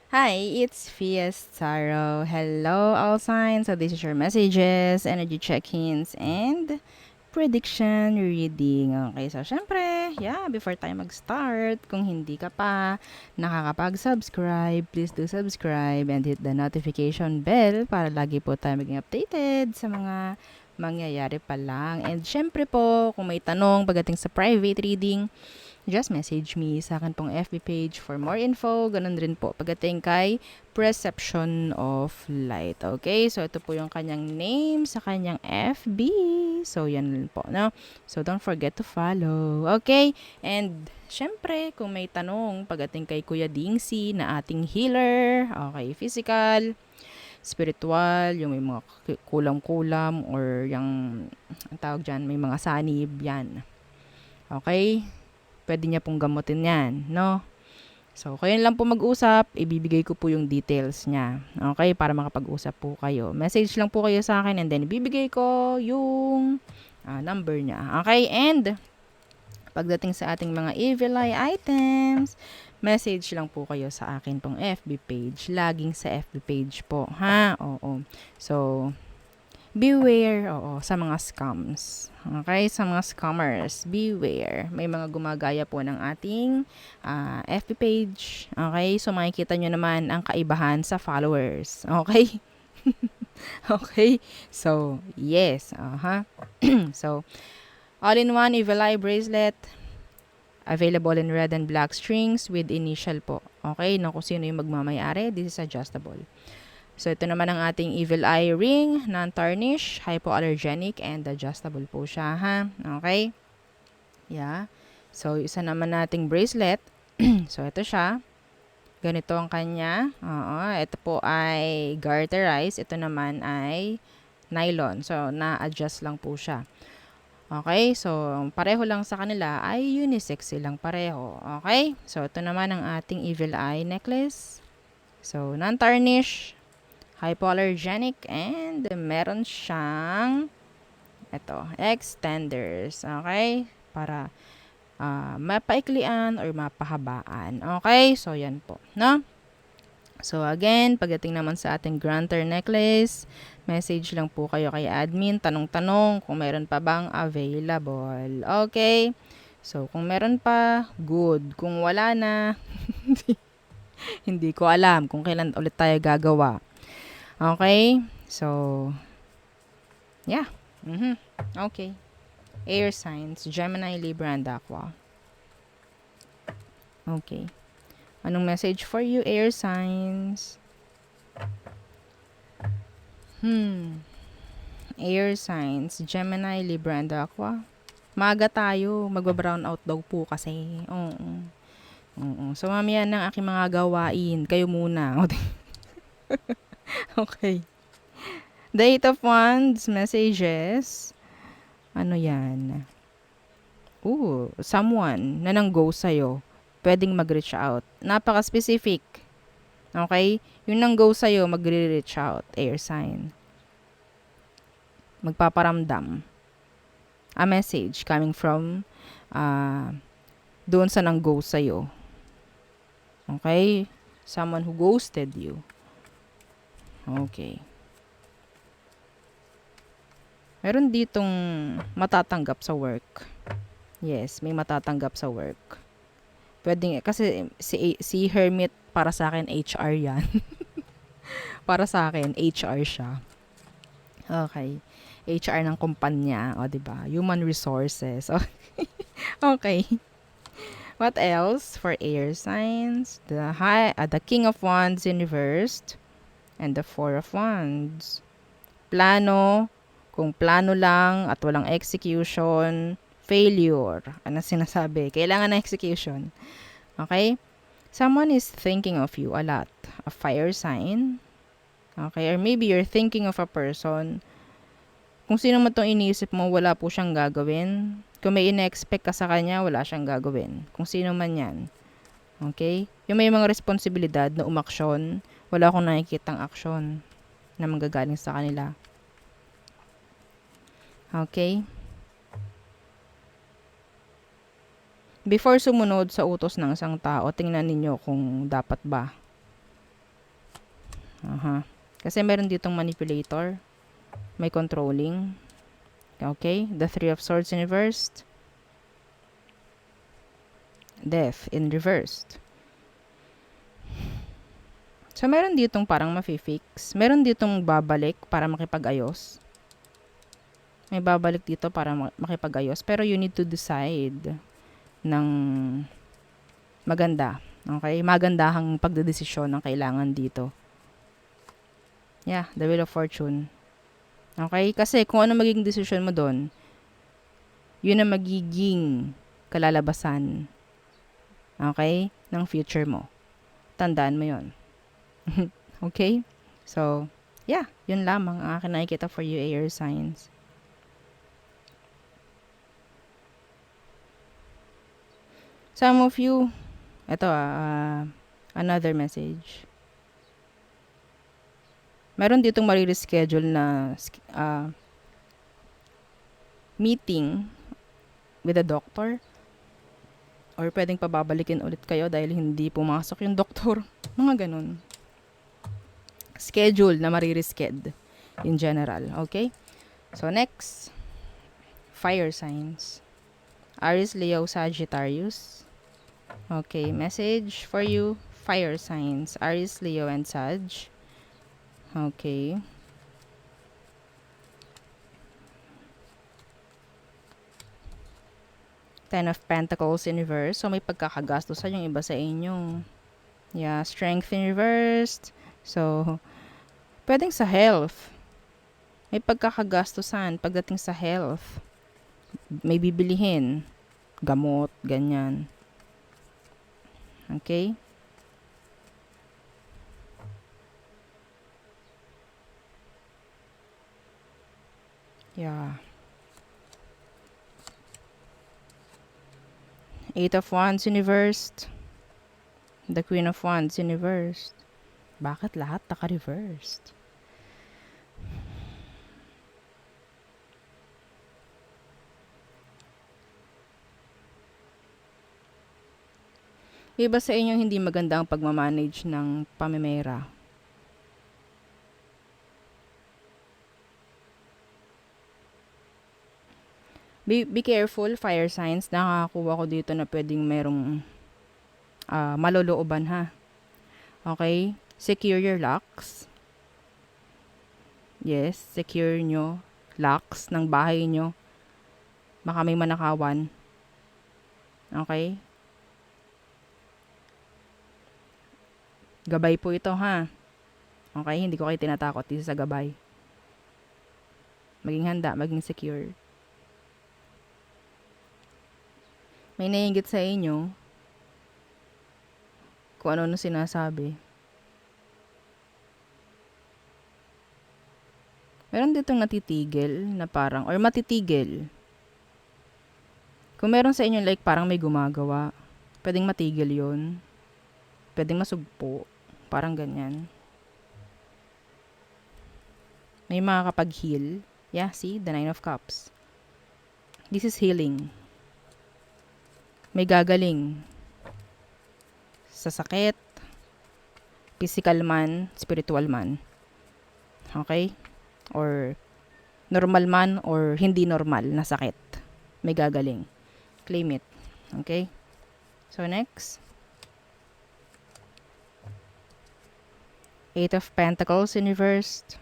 Hi, it's Fiestaro. Hello, all signs. So this is your messages, energy check-ins, and prediction reading. Okay, so syempre, before tayo mag-start, kung hindi ka pa nakakapag-subscribe, please do subscribe and hit the notification bell para lagi po tayo maging updated sa mga mangyayari pa lang. And syempre po, kung may tanong pagdating sa private reading, just message me sa akin pong FB page for more info. Ganun rin po pagdating kay Perception of Light. Okay? So, ito po yung kanyang name sa kanyang FB. So, yan lang po, no? So, don't forget to follow. Okay? And, syempre, kung may tanong pagdating kay Kuya Dingsi na ating healer, okay, physical, spiritual, yung may mga kulam-kulam or yung, ang tawag dyan, may mga sanib, yan. Okay? Pwede niya pong gamutin yan, no? So, kayo lang po mag-usap, ibibigay ko po yung details niya. Okay? Para makapag-usap po kayo. Message lang po kayo sa akin and then ibibigay ko yung number niya. Okay? And, pagdating sa ating mga evil eye items, message lang po kayo sa akin pong FB page. Laging sa FB page po, ha? Oo. So, beware, sa mga scams. Okay, sa mga scammers, beware. May mga gumagaya po ng ating FB page. Okay, so makikita nyo naman ang kaibahan sa followers. Okay? Okay, so, yes. So, all-in-one Evil Eye bracelet. Available in red and black strings with initial po. Okay, no, kung sino yung magmamayari, this is adjustable. So, ito naman ang ating Evil Eye ring, non-tarnish, hypoallergenic, and adjustable po siya, ha? Okay? Yeah. So, isa naman nating bracelet. So, ito siya. Ganito ang kanya. Ito po ay garterized. Ito naman ay nylon. So, na-adjust lang po siya. Okay? So, pareho lang sa kanila ay unisex silang pareho. Okay? So, ito naman ang ating Evil Eye necklace. So, non-tarnish, hypoallergenic, and meron siyang extenders, okay? Para mapaiklian or mapahabaan. Okay? So, yan po, no? So, again, pagdating naman sa ating granter necklace, message lang po kayo kay admin, tanong-tanong kung meron pa bang available. Okay? So, kung meron pa, good. Kung wala na, hindi ko alam kung kailan ulit tayo gagawa. Okay? So, yeah. Okay. Air signs, Gemini, Libra, and Aqua. Okay. Anong message for you, air signs? Air signs, Gemini, Libra, and Aqua. Maaga tayo. Magba-brown out daw po kasi. Oo. So, mamaya ng aking mga gawain. Kayo muna. Okay. The Eight of Wands, messages. Ano yan? Someone na nang-go sa'yo. Pwedeng mag-reach out. Napaka-specific. Okay? Yung nang-go sa'yo, magre-reach out. Air sign. Magpaparamdam. A message coming from doon sa nang-go sa'yo. Okay? Someone who ghosted you. Okay. Meron ditong matatanggap sa work. Yes, may matatanggap sa work. Pwedeng, kasi si Hermit, para sa akin, HR yan. Para sa akin, HR siya. Okay. HR ng kumpanya. O, diba? Human resources. Okay. What else for air signs? The King of Wands in reversed. And the Four of Wands. Plano. Kung plano lang at walang execution, failure. Ano sinasabi? Kailangan ng execution. Okay? Someone is thinking of you a lot. A fire sign. Okay? Or maybe you're thinking of a person. Kung sino man itong iniisip mo, wala po siyang gagawin. Kung may ina-expect ka sa kanya, wala siyang gagawin. Kung sino man yan. Okay? Yung may mga responsibilidad na umaksyon, wala akong nakikitang aksyon na manggagaling sa kanila. Okay? Before sumunod sa utos ng isang tao, tingnan ninyo kung dapat ba. Kasi meron ditong manipulator. May controlling. Okay? The Three of Swords in reversed. Death in reversed. So, meron ditong parang mafi-fix. Meron ditong babalik para makipag-ayos. May babalik dito para makipag-ayos. Pero you need to decide ng maganda. Okay? Magandahang pagdedesisyon ang kailangan dito. Yeah, the Wheel of Fortune. Okay? Kasi kung ano magiging desisyon mo doon, yun ang magiging kalalabasan. Okay? Ng future mo. Tandaan mo yun. Okay? So, yeah, yun lamang ang akin nakikita for you, air signs. Some of you, ito another message. Meron ditong marireschedule na meeting with a doctor. Or pwedeng pababalikin ulit kayo dahil hindi pumasok yung doktor. Mga ganun. Schedule na mariresched in general. Okay? So, next. Fire signs. Aries, Leo, Sagittarius. Okay, message for you. Fire signs. Aries, Leo, and Sag. Okay. Ten of Pentacles in reverse. So, may pagkakagastusan yung iba sa inyo. Yeah, Strength in reversed. So, pwedeng sa health. May pagkakagastusan pagdating sa health. May bibilihin. Gamot, ganyan. Okay? Yeah. Eight of Wands in reversed. The Queen of Wands in reversed. Bakit lahat naka-reversed? Iba sa inyo hindi maganda ang pagmamanage ng pamimera. Be careful, fire signs. Nakakakuha ko dito na pwedeng merong malolooban ha. Okay? Secure your locks. Yes, secure nyo locks ng bahay nyo. Baka may manakawan. Okay? Gabay po ito ha. Okay? Hindi ko kayo tinatakot dito sa gabay. Maging handa, maging secure. May naiinggit sa inyo kung ano sinasabi. Meron ditong natitigil na parang, or matitigil. Kung meron sa inyo like parang may gumagawa, pwedeng matigil yun. Pwedeng masugpo. Parang ganyan. May makakapag-heal. Yeah, see? The Nine of Cups. This is healing. May gagaling. Sa sakit, physical man, spiritual man. Okay? Or normal man or hindi normal na sakit. May gagaling. Claim it. Okay? So, next. Eight of Pentacles in reversed.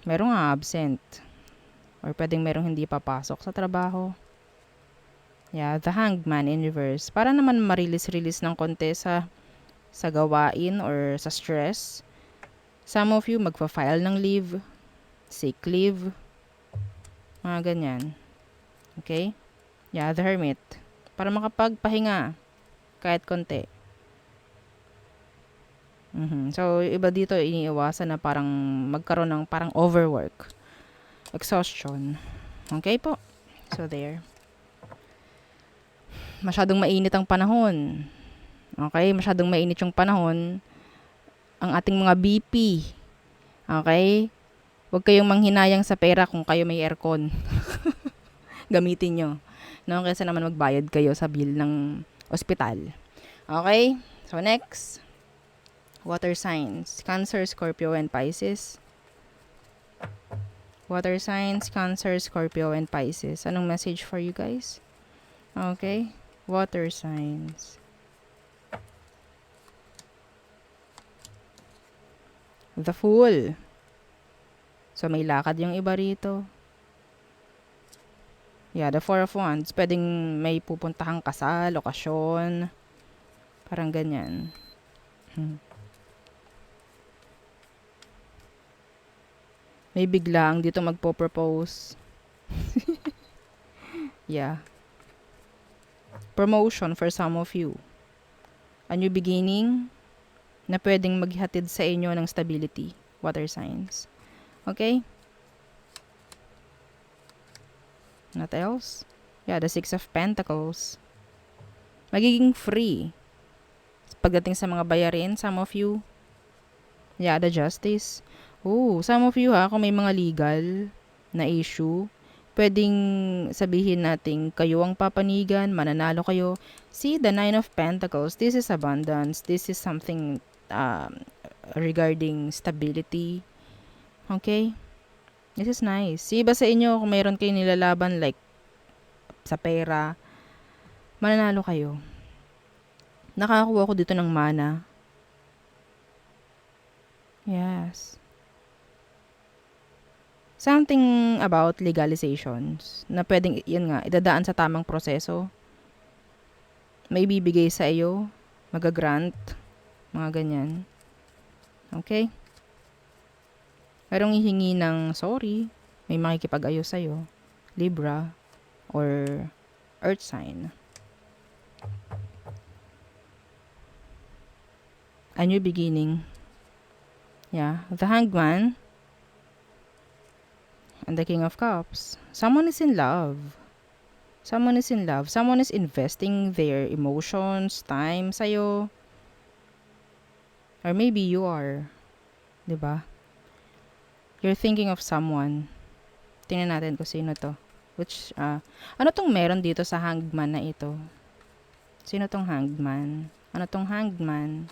Merong absent. Or pwedeng merong hindi papasok sa trabaho. Yeah, the Hangman in reverse. Para naman ma-release ng konti sa gawain or sa stress. Some of you magfa-file ng leave, sick leave, mga ganyan. Okay? Yeah, the Hermit. Para makapagpahinga kahit konti. So, iba dito iniiwasan na parang magkaroon ng parang overwork. Exhaustion. Okay po. So, there. Masyadong mainit ang panahon. Okay? Masyadong mainit yung panahon. Ang ating mga BP. Okay? Huwag kayong manghinayang sa pera kung kayo may aircon. Gamitin nyo. No? Kaysa naman magbayad kayo sa bill ng ospital. Okay? So, next. Water signs. Cancer, Scorpio, and Pisces. Water signs, Cancer, Scorpio, and Pisces. Anong message for you guys? Okay? Water signs. The Fool. So, may lakad yung iba rito. Yeah, the Four of Wands. Pwedeng may pupuntahang kasal, okasyon. Parang ganyan. May biglang dito magpo-propose. Yeah. Promotion for some of you. A new beginning na pwedeng maghatid sa inyo ng stability. Water signs. Okay? What else? Yeah, the Six of Pentacles. Magiging free. Pagdating sa mga bayarin, some of you. Yeah, the Justice. Oh, some of you kung may mga legal na issue, pwedeng sabihin natin kayo ang papanigan, mananalo kayo. See, the Nine of Pentacles, this is abundance. This is something regarding stability. Okay? This is nice. See, iba sa inyo, kung mayroon kayo nilalaban like sa pera, mananalo kayo. Nakakuha ko dito ng mana. Yes. Something about legalizations na pwedeng, yun nga, idadaan sa tamang proseso. May bibigay sa iyo, magagrant, mga ganyan. Okay? Merong hihingi ng sorry, may makikipag-ayos sa'yo, Libra, or Earth sign. A new beginning. Yeah, the Hangman, and the King of Cups. Someone is in love. Someone is in love. Someone is investing their emotions, time sa'yo. Or maybe you are. Diba? You're thinking of someone. Tingnan natin kung sino to. Which, ano tong meron dito sa Hangman na ito? Sino tong Hangman? Ano tong Hangman?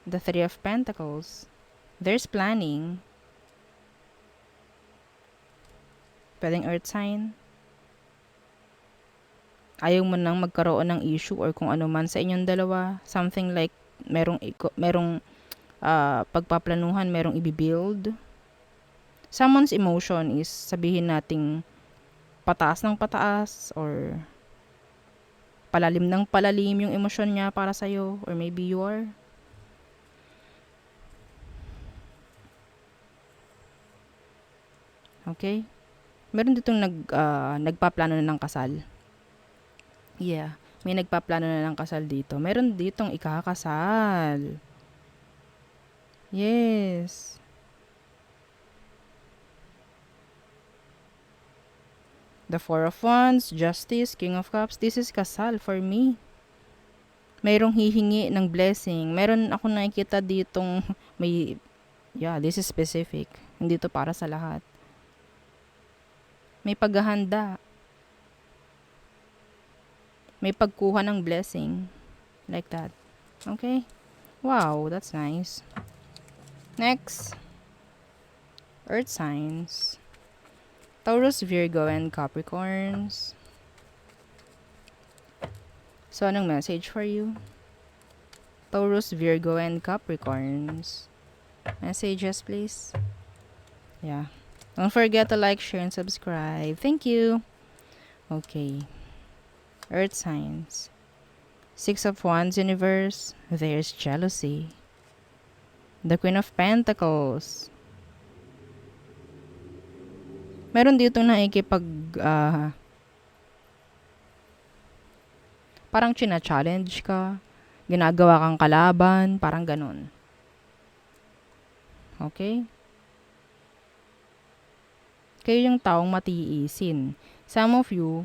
The Three of Pentacles. There's planning. Pwedeng Earth sign. Ayaw mo nang magkaroon ng issue or kung ano man sa inyong dalawa. Something like merong pagpaplanuhan, merong ibibuild. Someone's emotion is sabihin nating pataas ng pataas or palalim ng palalim yung emosyon niya para sa'yo or maybe you are. Okay? Meron ditong nagpaplano na ng kasal. Yeah. May nagpaplano na ng kasal dito. Meron ditong ikakasal. Yes. The Four of Wands, Justice, King of Cups. This is kasal for me. Mayroong hihingi ng blessing. Meron ako nakikita ditong may, yeah, this is specific. Hindi to para sa lahat. May paghahanda. May pagkuha ng blessing. Like that. Okay? Wow, that's nice. Next. Earth signs. Taurus, Virgo, and Capricorns. So, anong message for you? Taurus, Virgo, and Capricorns. Messages, please. Yeah. Don't forget to like, share, and subscribe. Thank you. Okay. Earth signs. Six of Wands universe. There's jealousy. The Queen of Pentacles. Meron dito nakikipag parang china-challenge ka, ginagawa kang kalaban, parang ganun. Okay? Kayo yung taong matiisin. Some of you,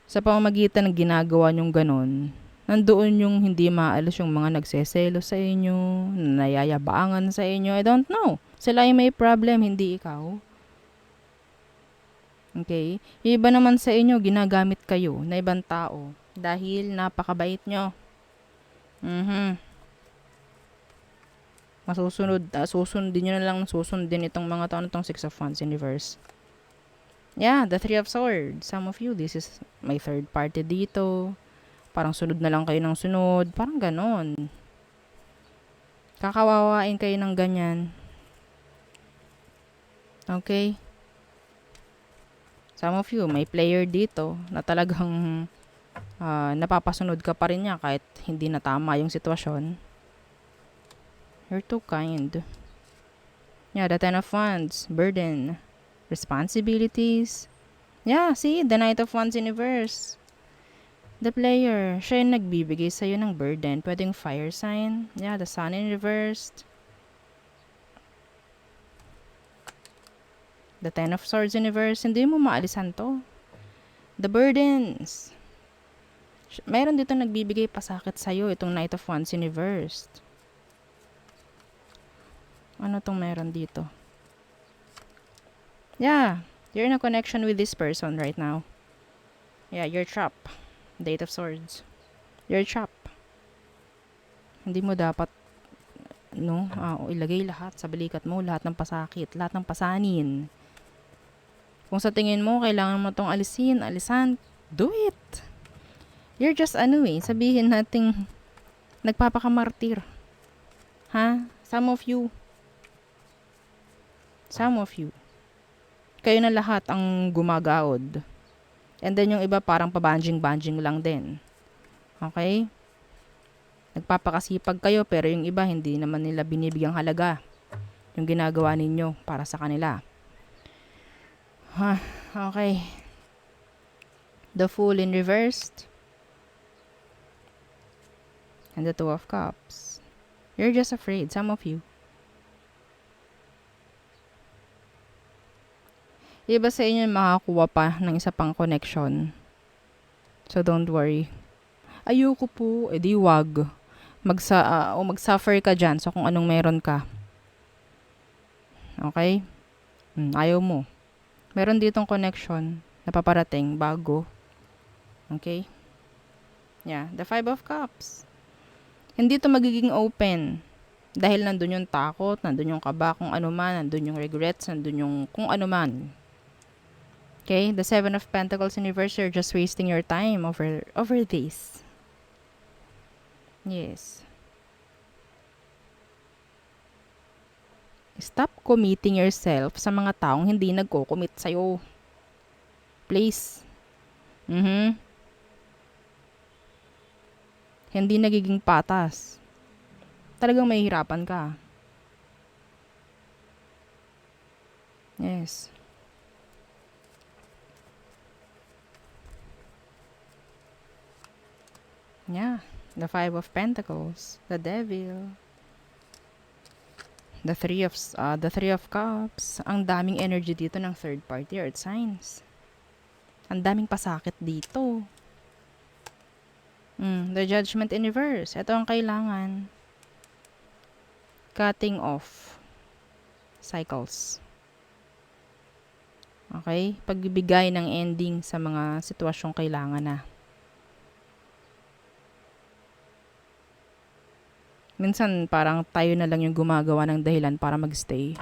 sa pamamagitan ng ginagawa nyong ganun, nandoon yung hindi maalis yung mga nagseselo sa inyo, nayayabangan sa inyo, I don't know. Sila yung may problem, hindi ikaw. Okay? Yung iba naman sa inyo, ginagamit kayo na ibang tao dahil napakabait nyo. Susundin nyo na lang, susundin itong mga tao, itong Six of Wands universe. Yeah, the Three of Swords. Some of you, this is my third party dito. Parang sunod na lang kayo ng sunod. Parang ganon. Kakawawain kayo ng ganyan. Okay? Some of you, may player dito na talagang napapasunod ka pa rin niya kahit hindi na tama yung sitwasyon. You're too kind. Yeah, the Ten of Wands. Burden. Responsibilities. Yeah, see? The Knight of Wands universe. The player. Siya yung nagbibigay sa'yo ng burden. Pwedeng fire sign. Yeah, the Sun in reversed. The Ten of Swords universe. Hindi mo maalisan to. The burdens. Meron dito nagbibigay pasakit sa'yo. Itong Knight of Wands universe. Ano tong meron dito? Yeah, you're in a connection with this person right now. Yeah, you're trapped. The Eight of Swords. You're trapped. Hindi mo dapat ilagay lahat sa balikat mo, lahat ng pasakit, lahat ng pasanin. Kung sa tingin mo, kailangan mo tong alisan, do it. You're just sabihin nating nagpapakamartir. Ha? Some of you. Kayo na lahat ang gumagaod. And then yung iba parang pabanjing-banjing lang din. Okay? Nagpapakasipag kayo pero yung iba hindi naman nila binibigyang halaga yung ginagawa ninyo para sa kanila. Okay. The Fool in reversed. And the Two of Cups. You're just afraid, some of you. Iba sa inyo makakuha pa ng isa pang connection. So don't worry. Ayoko po, edi wag. Mag-suffer ka dyan so kung anong meron ka. Okay? Ayaw mo. Meron ditong connection na paparating bago. Okay? Yeah, the Five of Cups. Hindi to magiging open. Dahil nandun yung takot, nandun yung kaba, kung ano man, nandun yung regrets, nandun yung kung ano man. Okay, the Seven of Pentacles universe, you're just wasting your time over this. Yes. Stop committing yourself sa mga taong hindi nagko-commit sa'yo. Please. Hindi nagiging patas. Talagang mahihirapan ka. Yes. Yeah, the Five of Pentacles, the Devil, the Three of Cups. Ang daming energy dito ng third party earth signs. Ang daming pasakit dito. The Judgment in reverse. Ito ang kailangan. Cutting off cycles. Okay? Pagbibigay ng ending sa mga sitwasyong kailangan na. Minsan, parang tayo na lang yung gumagawa ng dahilan para magstay.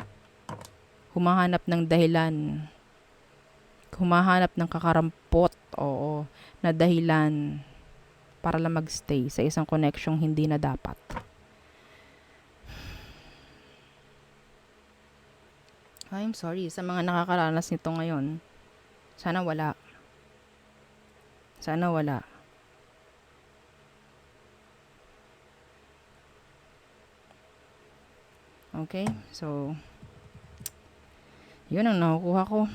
Humahanap ng dahilan. Humahanap ng kakarampot, na dahilan para lang magstay sa isang connection'ng hindi na dapat. I'm sorry sa mga nakakaranas nito ngayon. Sana wala. Sana wala. Okay, so yun ang nakukuha ko.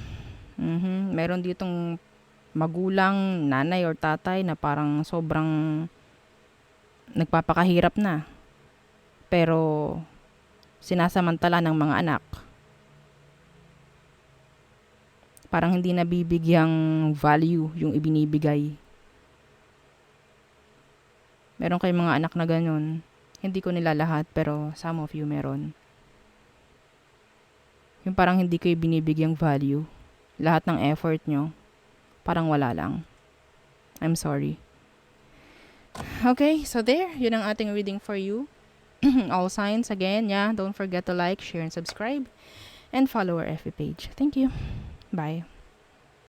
Meron ditong magulang, nanay or tatay na parang sobrang nagpapakahirap na. Pero sinasamantala ng mga anak. Parang hindi nabibigyang value yung ibinibigay. Meron kayong mga anak na ganun. Hindi ko nila lahat pero some of you meron. Yung parang hindi kayo binibigyang value. lahat ng effort nyo, parang wala lang. I'm sorry. Okay, so there, yun ang ating reading for you. All signs, again, yeah, don't forget to like, share, and subscribe, and follow our FB page. Thank you. Bye.